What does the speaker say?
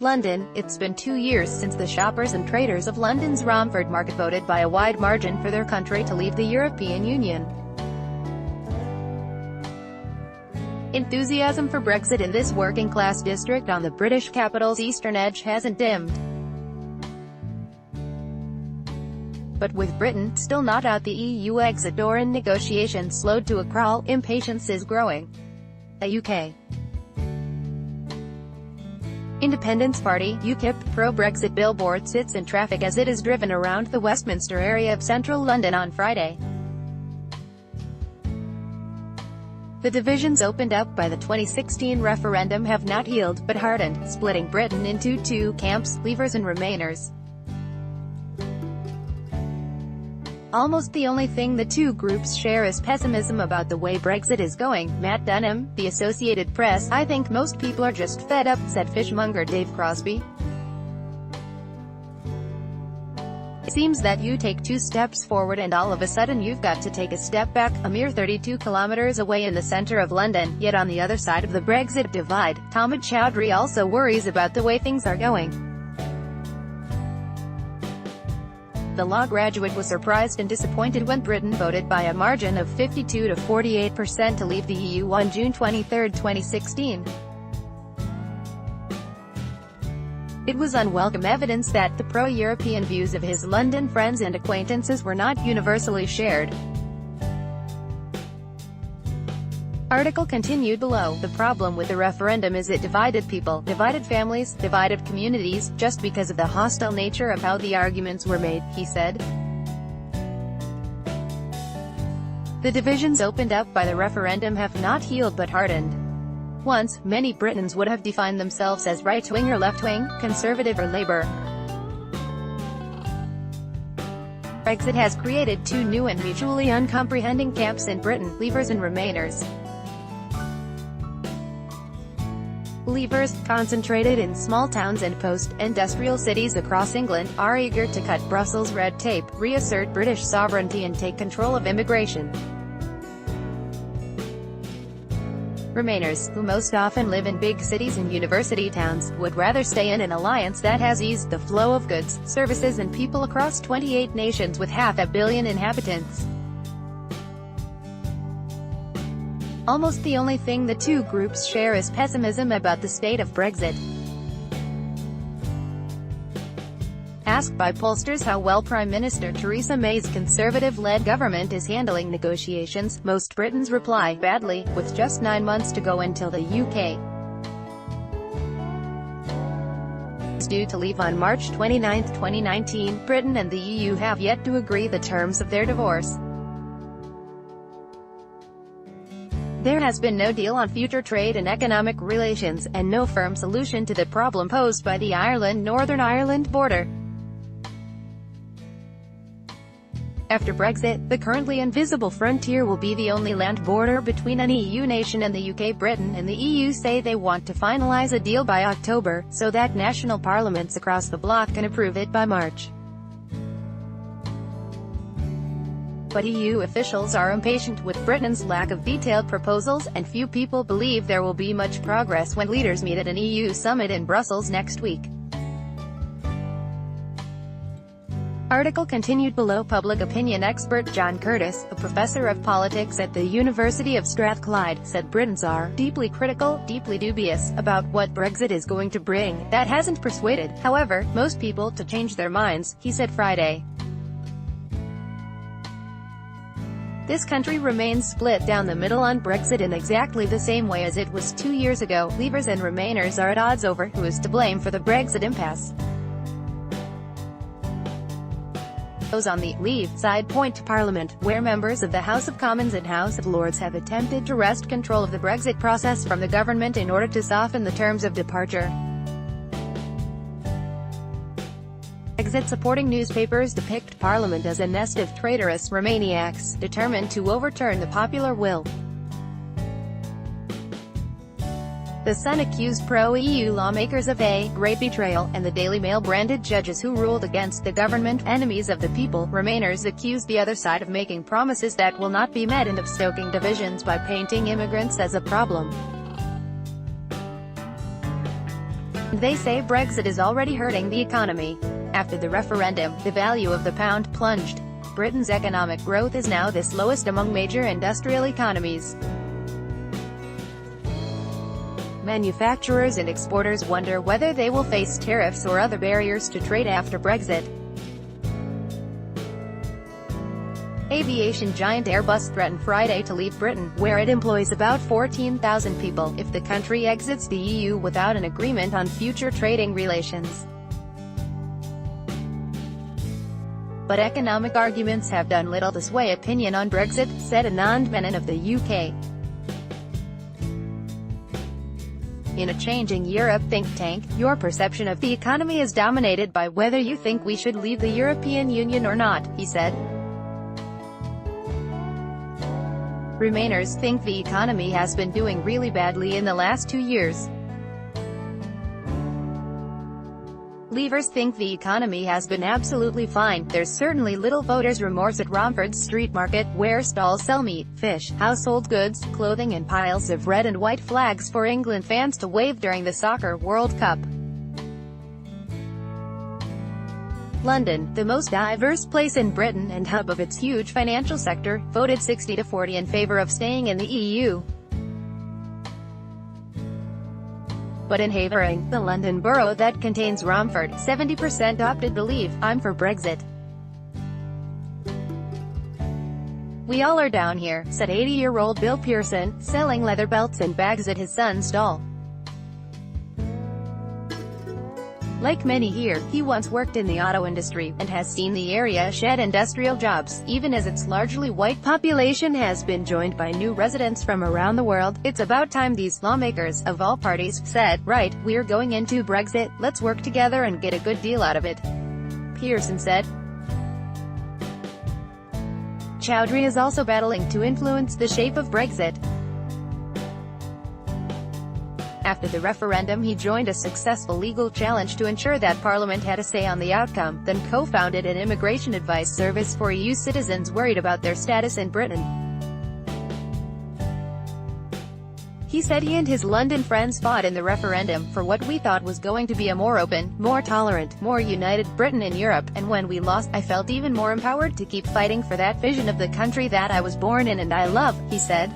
London. It's been 2 years since the shoppers and traders of London's Romford market voted by a wide margin for their country to leave the European Union. Enthusiasm for Brexit in this working-class district on the British capital's eastern edge hasn't dimmed. But with Britain still not out the EU exit door and negotiations slowed to a crawl, impatience is growing. A UK Independence Party (UKIP) pro-Brexit billboard sits in traffic as it is driven around the Westminster area of central London on Friday. The divisions opened up by the 2016 referendum have not healed, but hardened, splitting Britain into two camps, Leavers and Remainers. Almost the only thing the two groups share is pessimism about the way Brexit is going. Matt Dunham, The Associated Press: "I think most people are just fed up," said fishmonger Dave Crosby. "It seems that you take 2 steps forward and all of a sudden you've got to take a step back," a mere 32 kilometers away in the centre of London, yet on the other side of the Brexit divide. Tamid Chowdhury also worries about the way things are going. The law graduate was surprised and disappointed when Britain voted by a margin of 52 to 48% to leave the EU on June 23, 2016. It was unwelcome evidence that the pro-European views of his London friends and acquaintances were not universally shared. Article continued below. The problem with the referendum is it divided people, divided families, divided communities, just because of the hostile nature of how the arguments were made, he said. The divisions opened up by the referendum have not healed but hardened. Once, many Britons would have defined themselves as right-wing or left-wing, conservative or Labour. Brexit has created two new and mutually uncomprehending camps in Britain, Leavers and Remainers. Leavers, concentrated in small towns and post-industrial cities across England, are eager to cut Brussels' red tape, reassert British sovereignty and take control of immigration. Remainers, who most often live in big cities and university towns, would rather stay in an alliance that has eased the flow of goods, services and people across 28 nations with 500 million inhabitants. Almost the only thing the two groups share is pessimism about the state of Brexit. Asked by pollsters how well Prime Minister Theresa May's Conservative-led government is handling negotiations, most Britons reply, badly, with just 9 months to go until the UK is due to leave on March 29, 2019. Britain and the EU have yet to agree the terms of their divorce. There has been no deal on future trade and economic relations, and no firm solution to the problem posed by the Ireland-Northern Ireland border. After Brexit, the currently invisible frontier will be the only land border between an EU nation and the UK. Britain and the EU say they want to finalise a deal by October, so that national parliaments across the bloc can approve it by March. But EU officials are impatient with Britain's lack of detailed proposals, and few people believe there will be much progress when leaders meet at an EU summit in Brussels next week. Article continued below. Public opinion expert John Curtis, a professor of politics at the University of Strathclyde, said Britons are deeply critical, deeply dubious, about what Brexit is going to bring. That hasn't persuaded, however, most people to change their minds, he said Friday. This country remains split down the middle on Brexit in exactly the same way as it was 2 years ago. Leavers and Remainers are at odds over who is to blame for the Brexit impasse. Those on the Leave side point to Parliament, where members of the House of Commons and House of Lords have attempted to wrest control of the Brexit process from the government in order to soften the terms of departure. Brexit-supporting newspapers depict Parliament as a nest of traitorous Remainiacs, determined to overturn the popular will. The Sun accused pro-EU lawmakers of a great betrayal, and the Daily Mail branded judges who ruled against the government enemies of the people. Remainers accused the other side of making promises that will not be met and of stoking divisions by painting immigrants as a problem. They say Brexit is already hurting the economy. After the referendum, the value of the pound plunged. Britain's economic growth is now the slowest among major industrial economies. Manufacturers and exporters wonder whether they will face tariffs or other barriers to trade after Brexit. Aviation giant Airbus threatened Friday to leave Britain, where it employs about 14,000 people, if the country exits the EU without an agreement on future trading relations. But economic arguments have done little to sway opinion on Brexit, said Anand Menon of the UK. In a changing Europe think tank, your perception of the economy is dominated by whether you think we should leave the European Union or not, he said. Remainers think the economy has been doing really badly in the last 2 years. Leavers think the economy has been absolutely fine. There's certainly little voters' remorse at Romford's street market, where stalls sell meat, fish, household goods, clothing and piles of red and white flags for England fans to wave during the Soccer World Cup. London, the most diverse place in Britain and hub of its huge financial sector, voted 60-40 in favour of staying in the EU. But in Havering, the London borough that contains Romford, 70% opted to leave. I'm for Brexit. We all are down here, said 80-year-old Bill Pearson, selling leather belts and bags at his son's stall. Like many here, he once worked in the auto industry, and has seen the area shed industrial jobs. Even as its largely white population has been joined by new residents from around the world, it's about time these lawmakers, of all parties, said, right, we're going into Brexit, let's work together and get a good deal out of it. Pearson said. Chowdhury is also battling to influence the shape of Brexit. After the referendum, he joined a successful legal challenge to ensure that Parliament had a say on the outcome, then co-founded an immigration advice service for EU citizens worried about their status in Britain. He said he and his London friends fought in the referendum for what we thought was going to be a more open, more tolerant, more united Britain in Europe, and when we lost, I felt even more empowered to keep fighting for that vision of the country that I was born in and I love, he said.